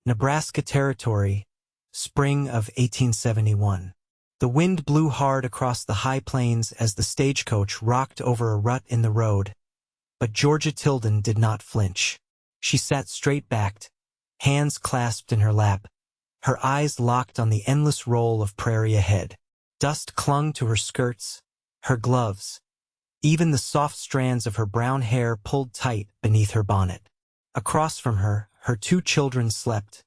Nebraska Territory, spring of 1871. The wind blew hard across the high plains as the stagecoach rocked over a rut in the road, but Georgia Tilden did not flinch. She sat straight-backed, hands clasped in her lap, her eyes locked on the endless roll of prairie ahead. Dust clung to her skirts, her gloves, even the soft strands of her brown hair pulled tight beneath her bonnet. Across from her, her two children slept,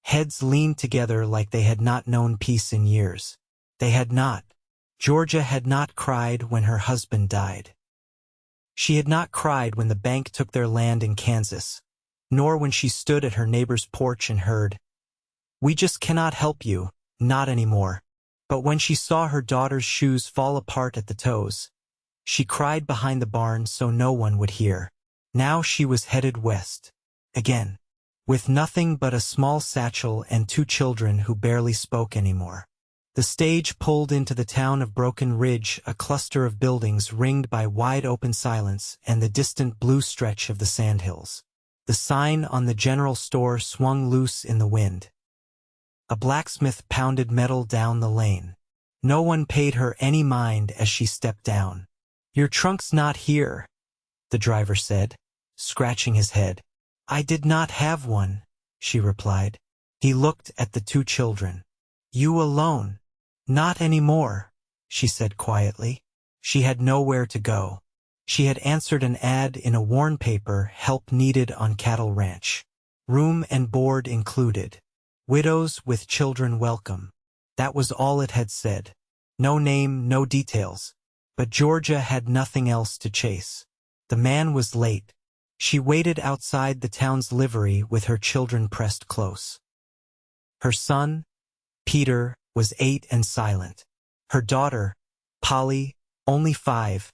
heads leaned together like they had not known peace in years. They had not. Georgia had not cried when her husband died. She had not cried when the bank took their land in Kansas, nor when she stood at her neighbor's porch and heard, "We just cannot help you, not anymore." But when she saw her daughter's shoes fall apart at the toes, she cried behind the barn so no one would hear. Now she was headed west, again, with nothing but a small satchel and two children who barely spoke anymore. The stage pulled into the town of Broken Ridge, a cluster of buildings ringed by wide-open silence and the distant blue stretch of the sandhills. The sign on the general store swung loose in the wind. A blacksmith pounded metal down the lane. No one paid her any mind as she stepped down. "Your trunk's not here," the driver said, scratching his head. "I did not have one," she replied. He looked at the two children. "You alone?" "Not anymore," she said quietly. She had nowhere to go. She had answered an ad in a worn paper, help needed on cattle ranch. Room and board included. Widows with children welcome. That was all it had said. No name, no details. But Georgia had nothing else to chase. The man was late. She waited outside the town's livery with her children pressed close. Her son, Peter, was 8 and silent. Her daughter, Polly, only 5,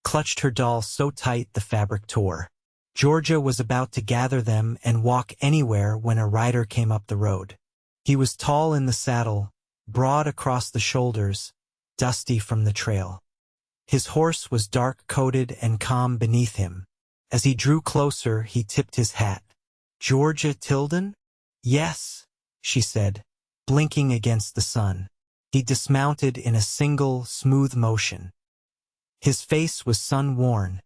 clutched her doll so tight the fabric tore. Georgia was about to gather them and walk anywhere when a rider came up the road. He was tall in the saddle, broad across the shoulders, dusty from the trail. His horse was dark-coated and calm beneath him. As he drew closer, he tipped his hat. "Georgia Tilden?" "Yes," she said, blinking against the sun. He dismounted in a single, smooth motion. His face was sun-worn,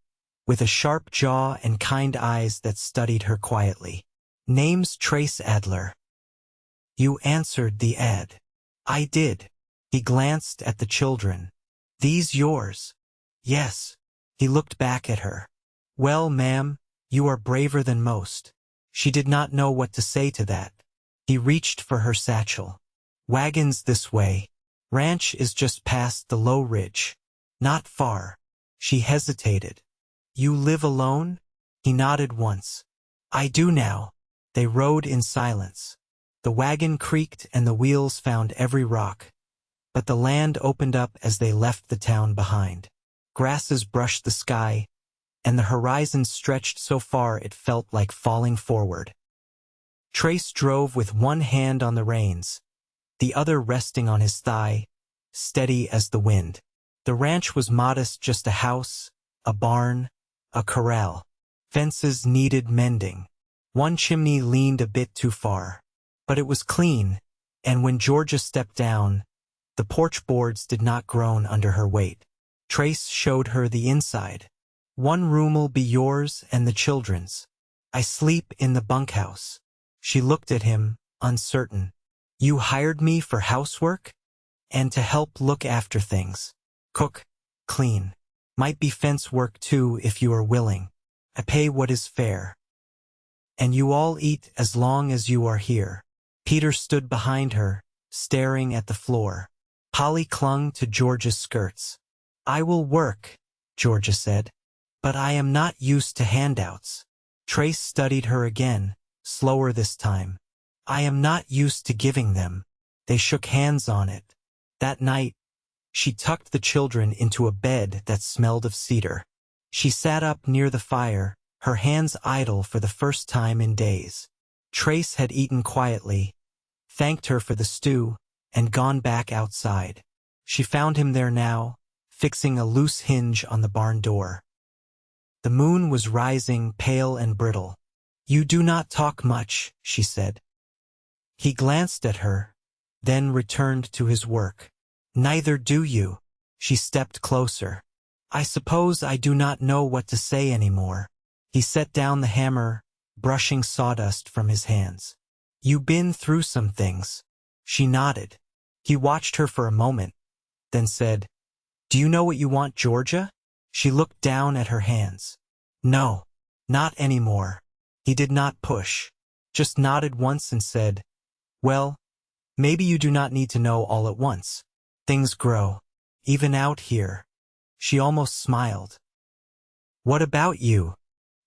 with a sharp jaw and kind eyes that studied her quietly. "Name's Trace Adler." "You answered the ad." "I did." He glanced at the children. "These yours?" "Yes." He looked back at her. "Well, ma'am, you are braver than most." She did not know what to say to that. He reached for her satchel. "Wagons this way. Ranch is just past the low ridge. Not far." She hesitated. "You live alone?" He nodded once. "I do now." They rode in silence. The wagon creaked and the wheels found every rock. But the land opened up as they left the town behind. Grasses brushed the sky, and the horizon stretched so far it felt like falling forward. Trace drove with one hand on the reins, the other resting on his thigh, steady as the wind. The ranch was modest, just a house, a barn, a corral. Fences needed mending. One chimney leaned a bit too far. But it was clean, and when Georgia stepped down, the porch boards did not groan under her weight. Trace showed her the inside. "One room'll be yours and the children's. I sleep in the bunkhouse." She looked at him, uncertain. "You hired me for housework? And to help look after things. Cook, clean. Might be fence work too if you are willing. I pay what is fair. And you all eat as long as you are here." Peter stood behind her, staring at the floor. Polly clung to Georgia's skirts. "I will work," Georgia said, "but I am not used to handouts." Trace studied her again, slower this time. "I am not used to giving them." They shook hands on it. That night, she tucked the children into a bed that smelled of cedar. She sat up near the fire, her hands idle for the first time in days. Trace had eaten quietly, thanked her for the stew, and gone back outside. She found him there now, fixing a loose hinge on the barn door. The moon was rising, pale and brittle. "You do not talk much," she said. He glanced at her, then returned to his work. Neither do you. She stepped closer. I suppose I do not know what to say anymore. He set down the hammer, brushing sawdust from his hands. You been through some things. She nodded. He watched her for a moment, then said, Do you know what you want, Georgia? She looked down at her hands. No, not anymore. He did not push, just nodded once and said, Well, maybe you do not need to know all at once. Things grow, even out here. She almost smiled. What about you?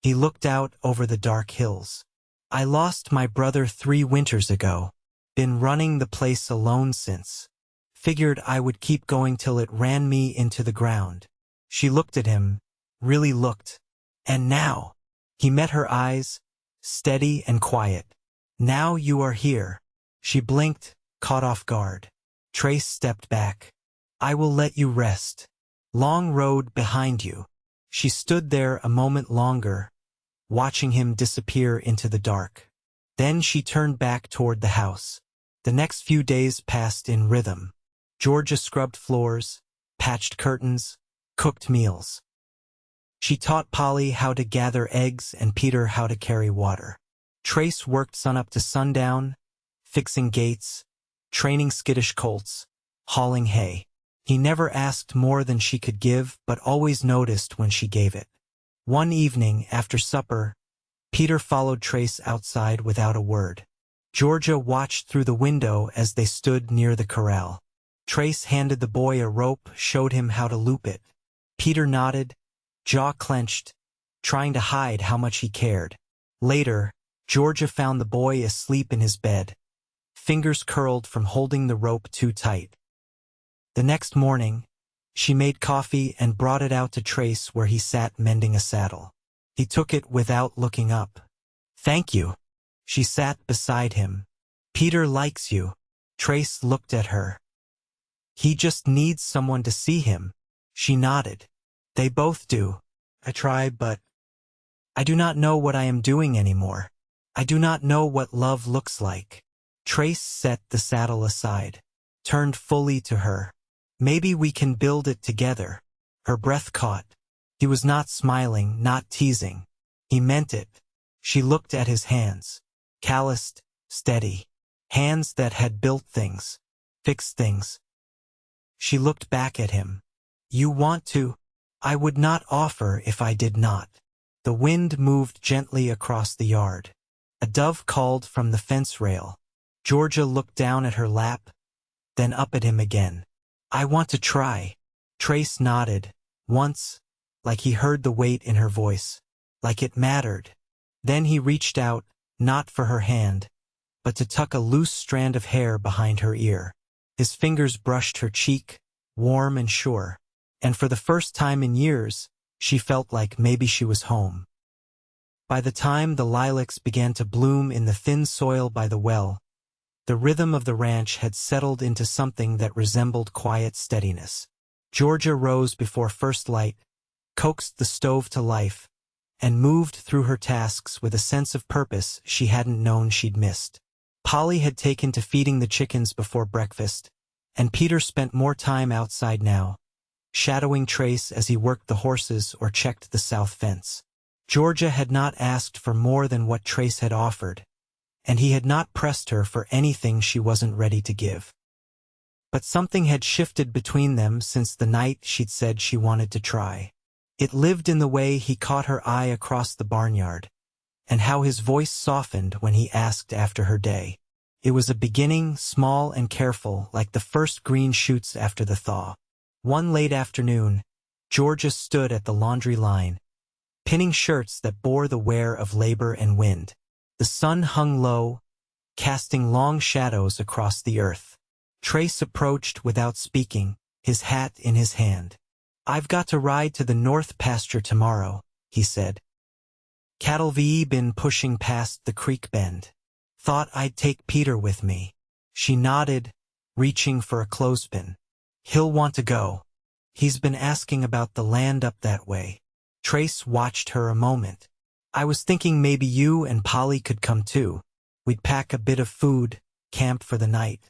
He looked out over the dark hills. I lost my brother 3 winters ago. Been running the place alone since. Figured I would keep going till it ran me into the ground. She looked at him, really looked. And now? He met her eyes, steady and quiet. Now you are here. She blinked, caught off guard. Trace stepped back. I will let you rest. Long road behind you. She stood there a moment longer, watching him disappear into the dark. Then she turned back toward the house. The next few days passed in rhythm. Georgia scrubbed floors, patched curtains, cooked meals. She taught Polly how to gather eggs and Peter how to carry water. Trace worked sunup to sundown, fixing gates, training skittish colts, hauling hay. He never asked more than she could give, but always noticed when she gave it. One evening, after supper, Peter followed Trace outside without a word. Georgia watched through the window as they stood near the corral. Trace handed the boy a rope, showed him how to loop it. Peter nodded, jaw clenched, trying to hide how much he cared. Later, Georgia found the boy asleep in his bed, fingers curled from holding the rope too tight. The next morning, she made coffee and brought it out to Trace where he sat mending a saddle. He took it without looking up. Thank you. She sat beside him. Peter likes you. Trace looked at her. He just needs someone to see him. She nodded. They both do. I try, but I do not know what I am doing anymore. I do not know what love looks like. Trace set the saddle aside, turned fully to her. Maybe we can build it together. Her breath caught. He was not smiling, not teasing. He meant it. She looked at his hands. Calloused, steady. Hands that had built things, fixed things. She looked back at him. You want to? I would not offer if I did not. The wind moved gently across the yard. A dove called from the fence rail. Georgia looked down at her lap, then up at him again. I want to try. Trace nodded, once, like he heard the weight in her voice, like it mattered. Then he reached out, not for her hand, but to tuck a loose strand of hair behind her ear. His fingers brushed her cheek, warm and sure, and for the first time in years, she felt like maybe she was home. By the time the lilacs began to bloom in the thin soil by the well, the rhythm of the ranch had settled into something that resembled quiet steadiness. Georgia rose before first light, coaxed the stove to life, and moved through her tasks with a sense of purpose she hadn't known she'd missed. Polly had taken to feeding the chickens before breakfast, and Peter spent more time outside now, shadowing Trace as he worked the horses or checked the south fence. Georgia had not asked for more than what Trace had offered, and he had not pressed her for anything she wasn't ready to give. But something had shifted between them since the night she'd said she wanted to try. It lived in the way he caught her eye across the barnyard, and how his voice softened when he asked after her day. It was a beginning, small and careful, like the first green shoots after the thaw. One late afternoon, Georgia stood at the laundry line, pinning shirts that bore the wear of labor and wind. The sun hung low, casting long shadows across the earth. Trace approached without speaking, his hat in his hand. I've got to ride to the north pasture tomorrow, he said. Cattle been pushing past the creek bend. Thought I'd take Peter with me. She nodded, reaching for a clothespin. He'll want to go. He's been asking about the land up that way. Trace watched her a moment. I was thinking maybe you and Polly could come too. We'd pack a bit of food, camp for the night.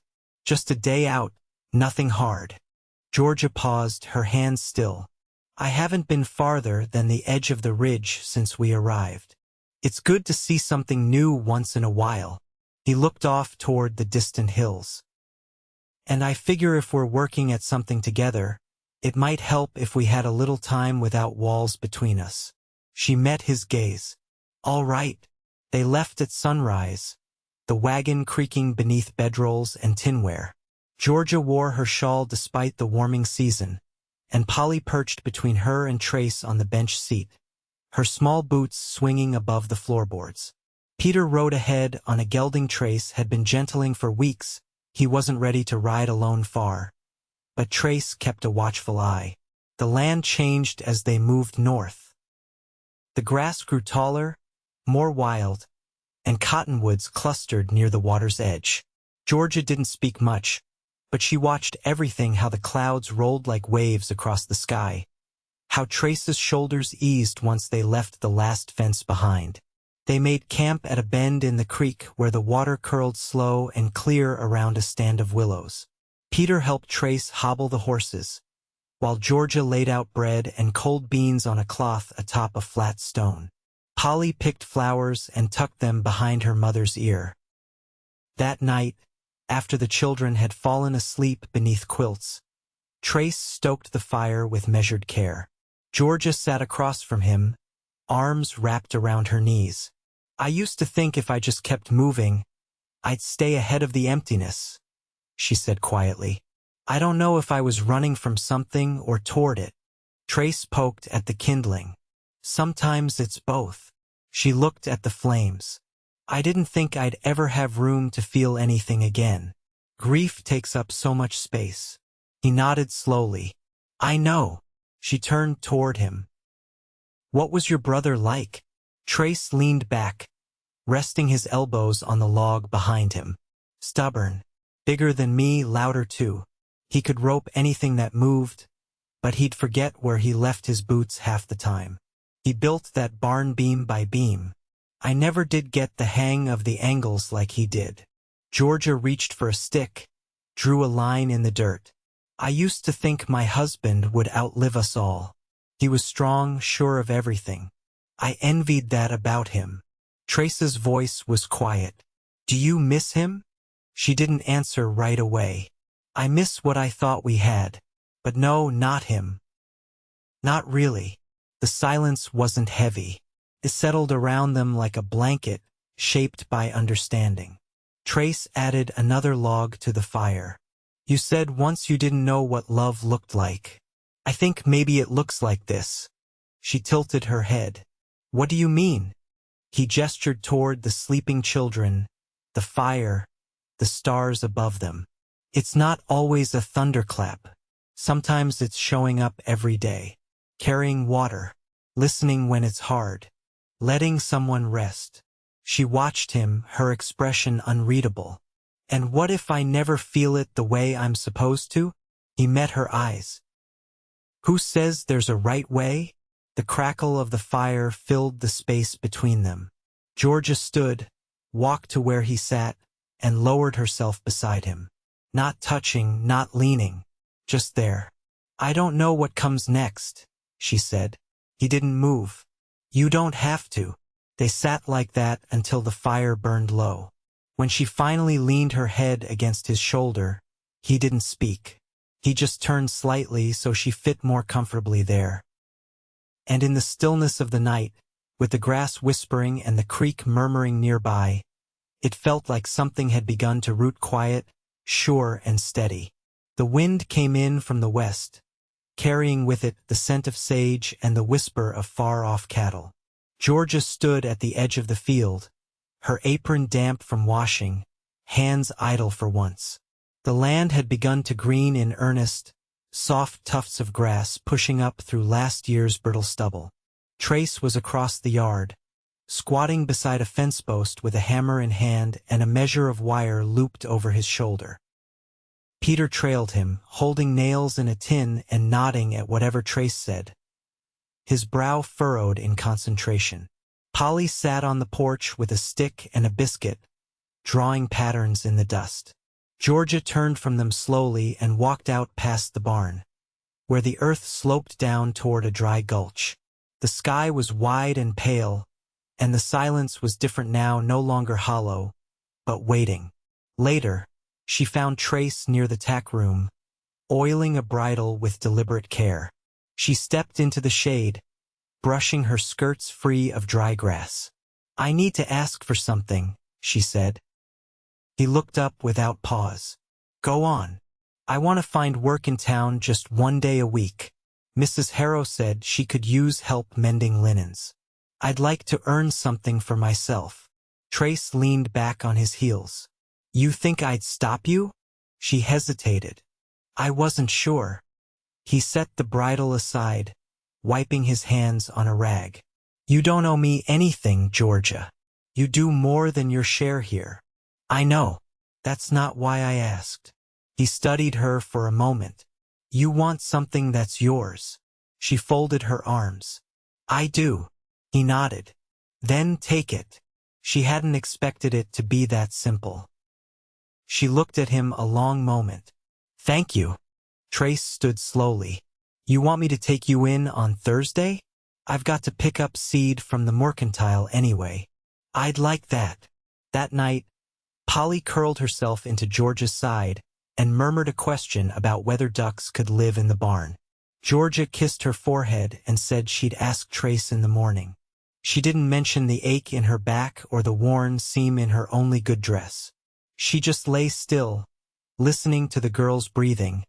Just a day out, nothing hard. Georgia paused, her hands still. I haven't been farther than the edge of the ridge since we arrived. It's good to see something new once in a while. He looked off toward the distant hills. And I figure if we're working at something together, it might help if we had a little time without walls between us. She met his gaze. All right. They left at sunrise, the wagon creaking beneath bedrolls and tinware. Georgia wore her shawl despite the warming season, and Polly perched between her and Trace on the bench seat, her small boots swinging above the floorboards. Peter rode ahead on a gelding Trace had been gentling for weeks. He wasn't ready to ride alone far. But Trace kept a watchful eye. The land changed as they moved north. The grass grew taller, more wild, and cottonwoods clustered near the water's edge. Georgia didn't speak much, but she watched everything, how the clouds rolled like waves across the sky, how Trace's shoulders eased once they left the last fence behind. They made camp at a bend in the creek where the water curled slow and clear around a stand of willows. Peter helped Trace hobble the horses, while Georgia laid out bread and cold beans on a cloth atop a flat stone. Polly picked flowers and tucked them behind her mother's ear. That night, after the children had fallen asleep beneath quilts, Trace stoked the fire with measured care. Georgia sat across from him, arms wrapped around her knees. I used to think if I just kept moving, I'd stay ahead of the emptiness, she said quietly. I don't know if I was running from something or toward it. Trace poked at the kindling. Sometimes it's both. She looked at the flames. I didn't think I'd ever have room to feel anything again. Grief takes up so much space. He nodded slowly. I know. She turned toward him. What was your brother like? Trace leaned back, resting his elbows on the log behind him. Stubborn. Bigger than me, louder too. He could rope anything that moved, but he'd forget where he left his boots half the time. He built that barn beam by beam. I never did get the hang of the angles like he did. Georgia reached for a stick, drew a line in the dirt. I used to think my husband would outlive us all. He was strong, sure of everything. I envied that about him. Trace's voice was quiet. Do you miss him? She didn't answer right away. I miss what I thought we had. But no, not him. Not really. The silence wasn't heavy. It settled around them like a blanket, shaped by understanding. Trace added another log to the fire. You said once you didn't know what love looked like. I think maybe it looks like this. She tilted her head. What do you mean? He gestured toward the sleeping children, the fire, the stars above them. It's not always a thunderclap. Sometimes it's showing up every day. Carrying water. Listening when it's hard. Letting someone rest. She watched him, her expression unreadable. And what if I never feel it the way I'm supposed to? He met her eyes. Who says there's a right way? The crackle of the fire filled the space between them. Georgia stood, walked to where he sat, and lowered herself beside him. Not touching, not leaning, just there. I don't know what comes next, she said. He didn't move. You don't have to. They sat like that until the fire burned low. When she finally leaned her head against his shoulder, he didn't speak. He just turned slightly so she fit more comfortably there. And in the stillness of the night, with the grass whispering and the creek murmuring nearby, it felt like something had begun to root quiet, sure and steady. The wind came in from the west, carrying with it the scent of sage and the whisper of far-off cattle. Georgia stood at the edge of the field, her apron damp from washing, hands idle for once. The land had begun to green in earnest, soft tufts of grass pushing up through last year's brittle stubble. Trace was across the yard, squatting beside a fence post with a hammer in hand and a measure of wire looped over his shoulder. Peter trailed him, holding nails in a tin and nodding at whatever Trace said. His brow furrowed in concentration. Polly sat on the porch with a stick and a biscuit, drawing patterns in the dust. Georgia turned from them slowly and walked out past the barn, where the earth sloped down toward a dry gulch. The sky was wide and pale, and the silence was different now, no longer hollow, but waiting. Later, she found Trace near the tack room, oiling a bridle with deliberate care. She stepped into the shade, brushing her skirts free of dry grass. "I need to ask for something," she said. He looked up without pause. "Go on. I want to find work in town just one day a week. Mrs. Harrow said she could use help mending linens. I'd like to earn something for myself." Trace leaned back on his heels. "You think I'd stop you?" She hesitated. "I wasn't sure." He set the bridle aside, wiping his hands on a rag. "You don't owe me anything, Georgia. You do more than your share here." "I know. That's not why I asked." He studied her for a moment. "You want something that's yours." She folded her arms. "I do." He nodded. "Then take it." She hadn't expected it to be that simple. She looked at him a long moment. "Thank you." Trace stood slowly. "You want me to take you in on Thursday? I've got to pick up seed from the mercantile anyway." "I'd like that." That night, Polly curled herself into Georgia's side and murmured a question about whether ducks could live in the barn. Georgia kissed her forehead and said she'd ask Trace in the morning. She didn't mention the ache in her back or the worn seam in her only good dress. She just lay still, listening to the girl's breathing,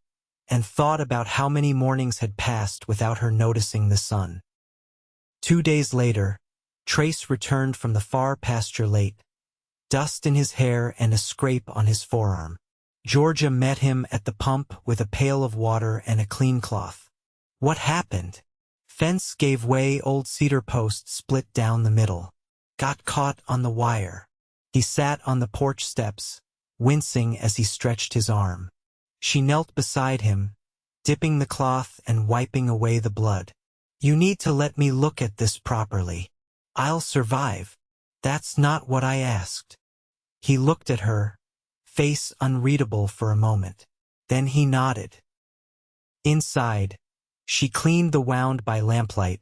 and thought about how many mornings had passed without her noticing the sun. 2 days later, Trace returned from the far pasture late, dust in his hair and a scrape on his forearm. Georgia met him at the pump with a pail of water and a clean cloth. "What happened?" "Fence gave way, old cedar post split down the middle. Got caught on the wire." He sat on the porch steps, wincing as he stretched his arm. She knelt beside him, dipping the cloth and wiping away the blood. "You need to let me look at this properly. I'll survive." "That's not what I asked." He looked at her, face unreadable for a moment. Then he nodded. Inside, she cleaned the wound by lamplight,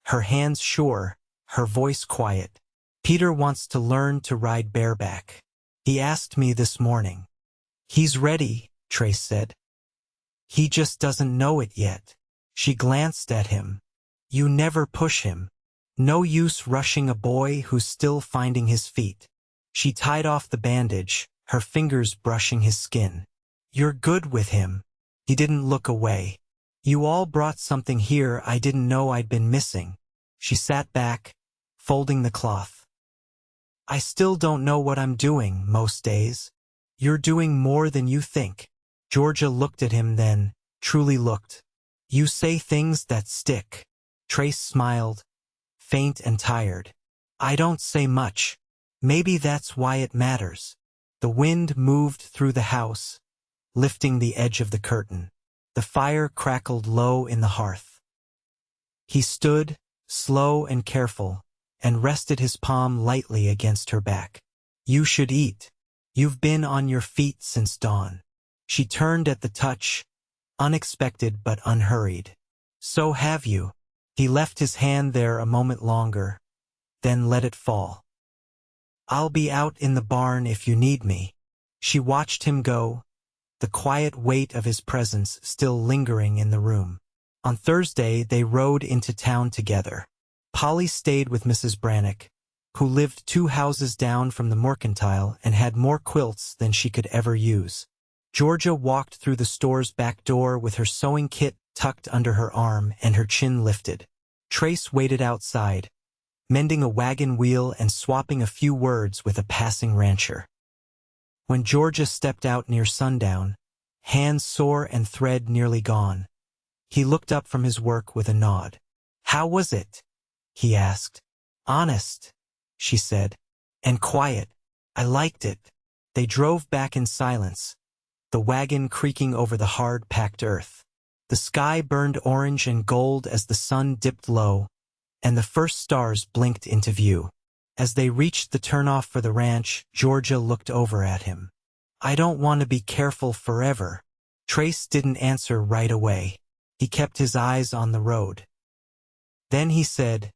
her hands sure, her voice quiet. "Peter wants to learn to ride bareback. He asked me this morning." "He's ready," Trace said. "He just doesn't know it yet." She glanced at him. "You never push him. No use rushing a boy who's still finding his feet." She tied off the bandage, her fingers brushing his skin. "You're good with him." He didn't look away. "You all brought something here I didn't know I'd been missing." She sat back, folding the cloth. "I still don't know what I'm doing most days." "You're doing more than you think." Georgia looked at him then, truly looked. "You say things that stick." Trace smiled, faint and tired. "I don't say much. Maybe that's why it matters." The wind moved through the house, lifting the edge of the curtain. The fire crackled low in the hearth. He stood, slow and careful, and rested his palm lightly against her back. "You should eat. You've been on your feet since dawn." She turned at the touch, unexpected but unhurried. "So have you." He left his hand there a moment longer, then let it fall. "I'll be out in the barn if you need me." She watched him go, the quiet weight of his presence still lingering in the room. On Thursday they rode into town together. Polly stayed with Mrs. Brannock, who lived 2 houses down from the mercantile and had more quilts than she could ever use. Georgia walked through the store's back door with her sewing kit tucked under her arm and her chin lifted. Trace waited outside, mending a wagon wheel and swapping a few words with a passing rancher. When Georgia stepped out near sundown, hands sore and thread nearly gone, he looked up from his work with a nod. "How was it?" he asked. "Honest," she said, "and quiet. I liked it." They drove back in silence, the wagon creaking over the hard-packed earth. The sky burned orange and gold as the sun dipped low, and the first stars blinked into view. As they reached the turnoff for the ranch, Georgia looked over at him. I don't want to be careful forever. Trace didn't answer right away. He kept his eyes on the road. Then he said,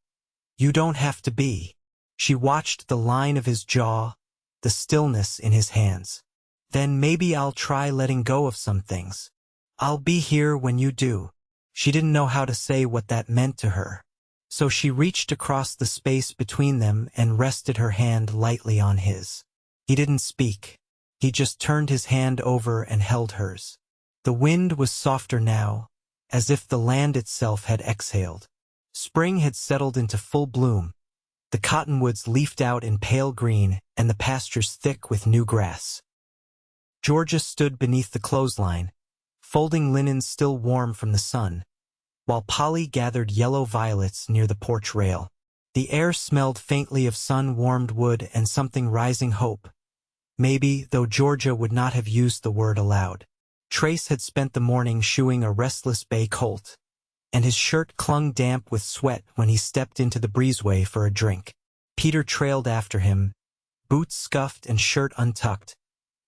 You don't have to be. She watched the line of his jaw, the stillness in his hands. Then maybe I'll try letting go of some things. I'll be here when you do. She didn't know how to say what that meant to her. So she reached across the space between them and rested her hand lightly on his. He didn't speak. He just turned his hand over and held hers. The wind was softer now, as if the land itself had exhaled. Spring had settled into full bloom. The cottonwoods leafed out in pale green and the pastures thick with new grass. Georgia stood beneath the clothesline, folding linen still warm from the sun, while Polly gathered yellow violets near the porch rail. The air smelled faintly of sun-warmed wood and something rising hope. Maybe, though Georgia would not have used the word aloud. Trace had spent the morning shoeing a restless bay colt, and his shirt clung damp with sweat when he stepped into the breezeway for a drink. Peter trailed after him, boots scuffed and shirt untucked,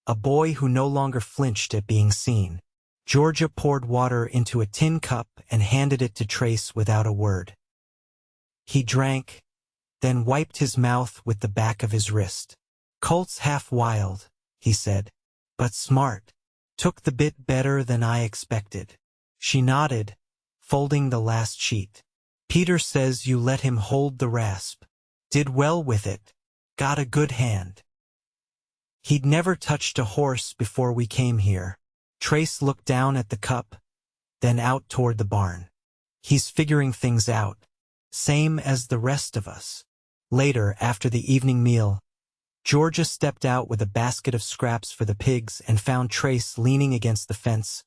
a boy who no longer flinched at being seen. Georgia poured water into a tin cup and handed it to Trace without a word. He drank, then wiped his mouth with the back of his wrist. Colt's half wild, he said, but smart. Took the bit better than I expected. She nodded, folding the last sheet. Peter says you let him hold the rasp. Did well with it. Got a good hand. He'd never touched a horse before we came here. Trace looked down at the cup, then out toward the barn. He's figuring things out, same as the rest of us. Later, after the evening meal, Georgia stepped out with a basket of scraps for the pigs and found Trace leaning against the fence,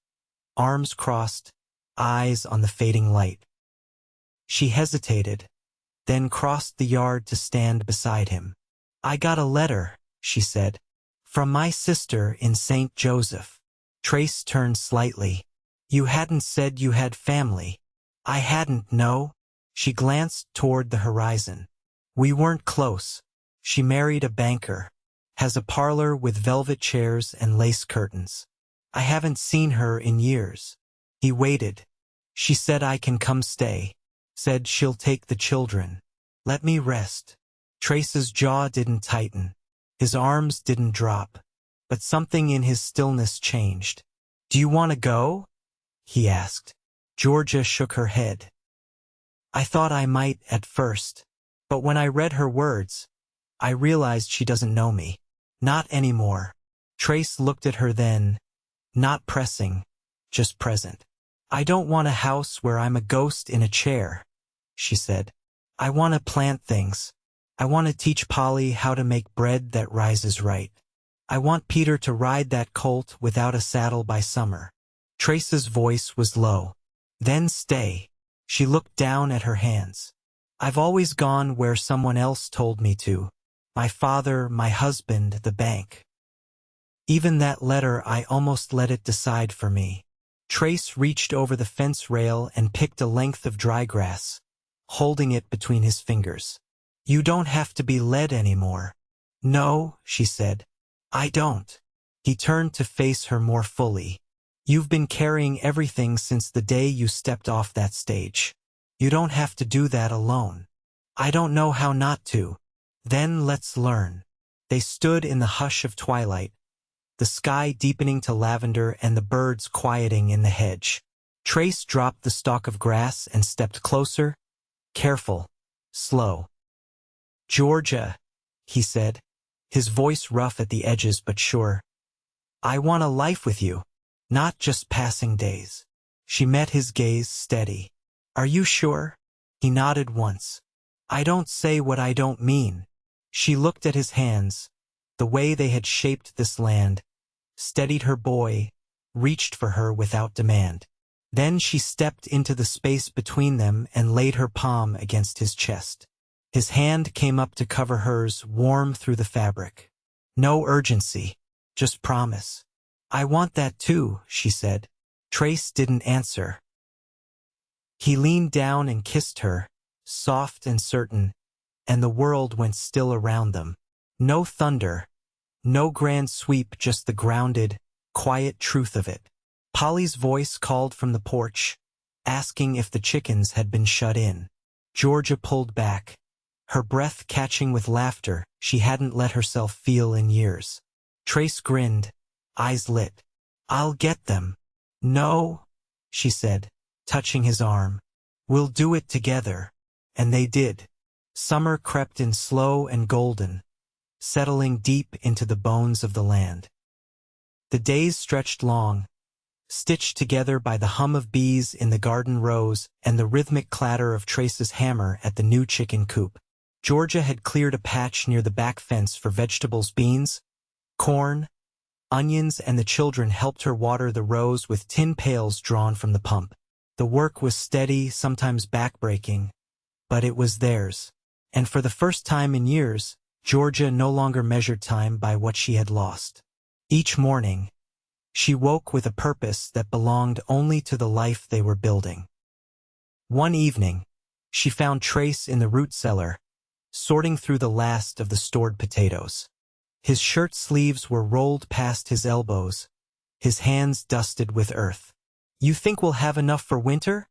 arms crossed, eyes on the fading light. She hesitated, then crossed the yard to stand beside him. I got a letter, she said, from my sister in St. Joseph. Trace turned slightly. You hadn't said you had family. I hadn't, no. She glanced toward the horizon. We weren't close. She married a banker. Has a parlor with velvet chairs and lace curtains. I haven't seen her in years. He waited. She said I can come stay. Said she'll take the children. Let me rest. Trace's jaw didn't tighten. His arms didn't drop. But something in his stillness changed. Do you want to go? He asked. Georgia shook her head. I thought I might at first. But when I read her words, I realized she doesn't know me. Not anymore. Trace looked at her then, not pressing, just present. I don't want a house where I'm a ghost in a chair, she said. I want to plant things. I want to teach Polly how to make bread that rises right. I want Peter to ride that colt without a saddle by summer. Trace's voice was low. Then stay. She looked down at her hands. I've always gone where someone else told me to. My father, my husband, the bank. Even that letter, I almost let it decide for me. Trace reached over the fence rail and picked a length of dry grass, holding it between his fingers. You don't have to be led anymore. No, she said. I don't. He turned to face her more fully. You've been carrying everything since the day you stepped off that stage. You don't have to do that alone. I don't know how not to. Then let's learn. They stood in the hush of twilight, the sky deepening to lavender and the birds quieting in the hedge. Trace dropped the stalk of grass and stepped closer, careful, slow. Georgia, he said, his voice rough at the edges but sure. I want a life with you, not just passing days. She met his gaze steady. Are you sure? He nodded once. I don't say what I don't mean. She looked at his hands, the way they had shaped this land, steadied her boy, reached for her without demand. Then she stepped into the space between them and laid her palm against his chest. His hand came up to cover hers, warm through the fabric. No urgency, just promise. I want that too, she said. Trace didn't answer. He leaned down and kissed her, soft and certain, and the world went still around them. No thunder, no grand sweep, just the grounded, quiet truth of it. Polly's voice called from the porch, asking if the chickens had been shut in. Georgia pulled back, her breath catching with laughter she hadn't let herself feel in years. Trace grinned, eyes lit. "I'll get them." "No," she said, touching his arm. "We'll do it together." And they did. Summer crept in slow and golden, settling deep into the bones of the land. The days stretched long, stitched together by the hum of bees in the garden rows and the rhythmic clatter of Trace's hammer at the new chicken coop. Georgia had cleared a patch near the back fence for vegetables, beans, corn, onions, and the children helped her water the rows with tin pails drawn from the pump. The work was steady, sometimes backbreaking, but it was theirs. And for the first time in years, Georgia no longer measured time by what she had lost. Each morning, she woke with a purpose that belonged only to the life they were building. One evening, she found Trace in the root cellar, sorting through the last of the stored potatoes. His shirt sleeves were rolled past his elbows, his hands dusted with earth. "You think we'll have enough for winter?"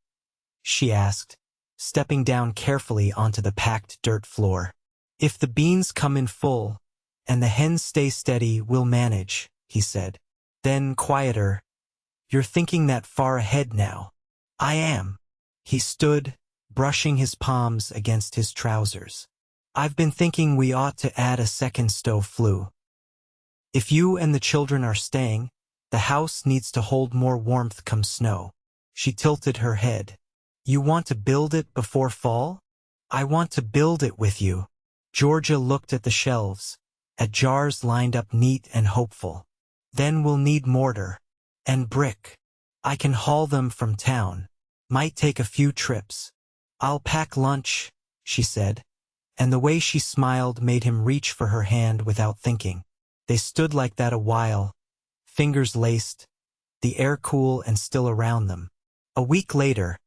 she asked, stepping down carefully onto the packed dirt floor. "If the beans come in full, and the hens stay steady, we'll manage," he said. Then, quieter, "You're thinking that far ahead now." "I am." He stood, brushing his palms against his trousers. "I've been thinking we ought to add a second stove flue. If you and the children are staying, the house needs to hold more warmth come snow." She tilted her head. "You want to build it before fall?" "I want to build it with you." Georgia looked at the shelves, at jars lined up neat and hopeful. "Then we'll need mortar. And brick. I can haul them from town. Might take a few trips. I'll pack lunch," she said, and the way she smiled made him reach for her hand without thinking. They stood like that a while, fingers laced, the air cool and still around them. A week later,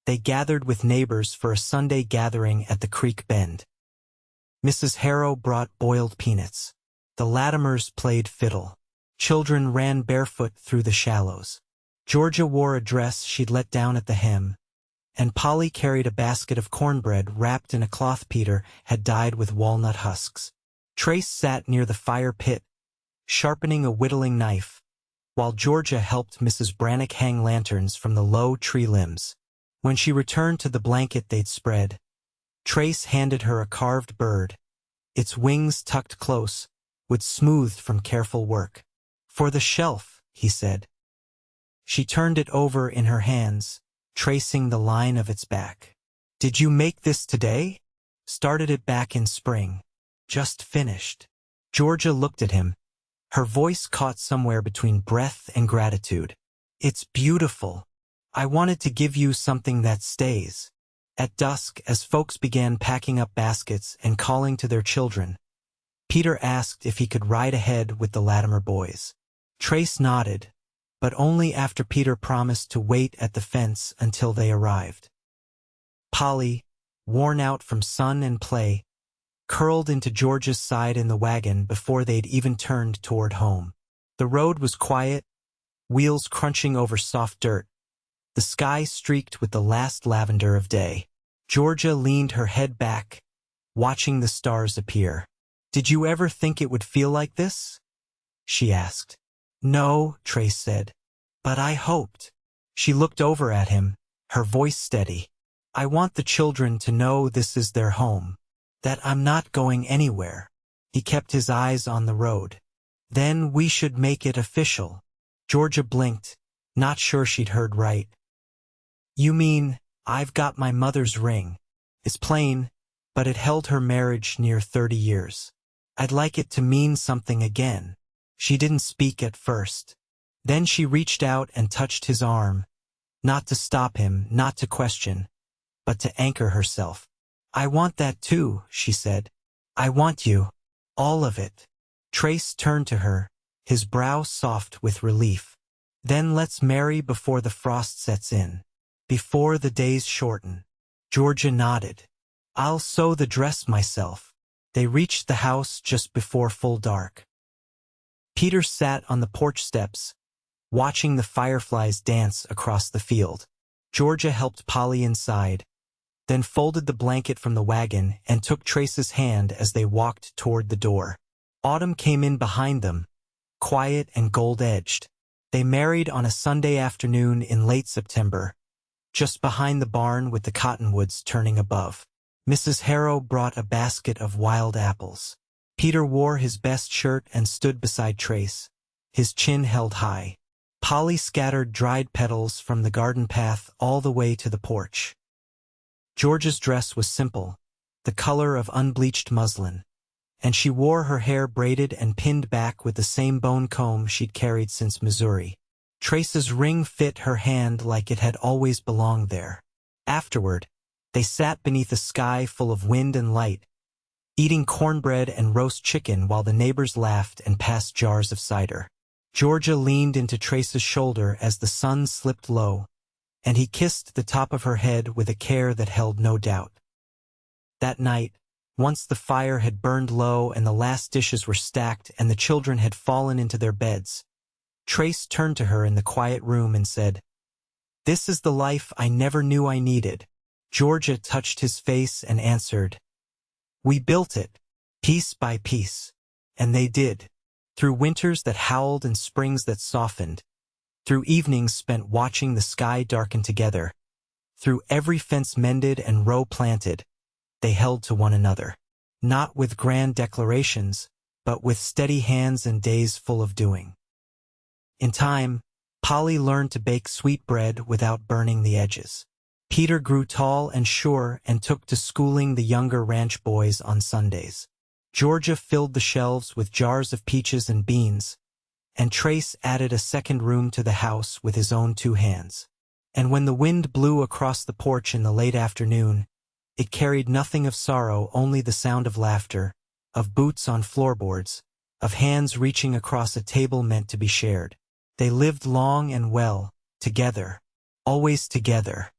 they gathered with neighbors for a Sunday gathering at the creek bend. Mrs. Harrow brought boiled peanuts. The Latimers played fiddle. Children ran barefoot through the shallows. Georgia wore a dress she'd let down at the hem, and Polly carried a basket of cornbread wrapped in a cloth Peter had dyed with walnut husks. Trace sat near the fire pit, sharpening a whittling knife, while Georgia helped Mrs. Brannock hang lanterns from the low tree limbs. When she returned to the blanket they'd spread, Trace handed her a carved bird, its wings tucked close, wood smoothed from careful work. "For the shelf," he said. She turned it over in her hands, tracing the line of its back. "Did you make this today?" "Started it back in spring. Just finished." Georgia looked at him, her voice caught somewhere between breath and gratitude. "It's beautiful. I wanted to give you something that stays." At dusk, as folks began packing up baskets and calling to their children, Peter asked if he could ride ahead with the Latimer boys. Trace nodded, but only after Peter promised to wait at the fence until they arrived. Polly, worn out from sun and play, curled into George's side in the wagon before they'd even turned toward home. The road was quiet, wheels crunching over soft dirt, the sky streaked with the last lavender of day. Georgia leaned her head back, watching the stars appear. "Did you ever think it would feel like this?" she asked. "No," Trace said, "but I hoped." She looked over at him, her voice steady. "I want the children to know this is their home, that I'm not going anywhere." He kept his eyes on the road. "Then we should make it official." Georgia blinked, not sure she'd heard right. "You mean, I've got my mother's ring. It's plain, but it held her marriage near 30 years. I'd like it to mean something again." She didn't speak at first. Then she reached out and touched his arm, not to stop him, not to question, but to anchor herself. "I want that too," she said. "I want you. All of it." Trace turned to her, his brow soft with relief. "Then let's marry before the frost sets in. Before the days shorten." Georgia nodded. I'll sew the dress myself. They reached the house just before full dark. Peter sat on the porch steps, watching the fireflies dance across the field. Georgia helped Polly inside, then folded the blanket from the wagon and took Trace's hand as they walked toward the door. Autumn came in behind them, quiet and gold-edged. They married on a Sunday afternoon in late September, just behind the barn with the cottonwoods turning above. Mrs. Harrow brought a basket of wild apples. Peter wore his best shirt and stood beside Trace, his chin held high. Polly scattered dried petals from the garden path all the way to the porch. Georgia's dress was simple, the color of unbleached muslin, and she wore her hair braided and pinned back with the same bone comb she'd carried since Missouri. Trace's ring fit her hand like it had always belonged there. Afterward, they sat beneath a sky full of wind and light, eating cornbread and roast chicken while the neighbors laughed and passed jars of cider. Georgia leaned into Trace's shoulder as the sun slipped low, and he kissed the top of her head with a care that held no doubt. That night, once the fire had burned low and the last dishes were stacked and the children had fallen into their beds, Trace turned to her in the quiet room and said, "This is the life I never knew I needed." Georgia touched his face and answered, "We built it, piece by piece." And they did. Through winters that howled and springs that softened, through evenings spent watching the sky darken together, through every fence mended and row planted, they held to one another. Not with grand declarations, but with steady hands and days full of doing. In time, Polly learned to bake sweet bread without burning the edges. Peter grew tall and sure and took to schooling the younger ranch boys on Sundays. Georgia filled the shelves with jars of peaches and beans, and Trace added a second room to the house with his own 2 hands. And when the wind blew across the porch in the late afternoon, it carried nothing of sorrow, only the sound of laughter, of boots on floorboards, of hands reaching across a table meant to be shared. They lived long and well, together, always together.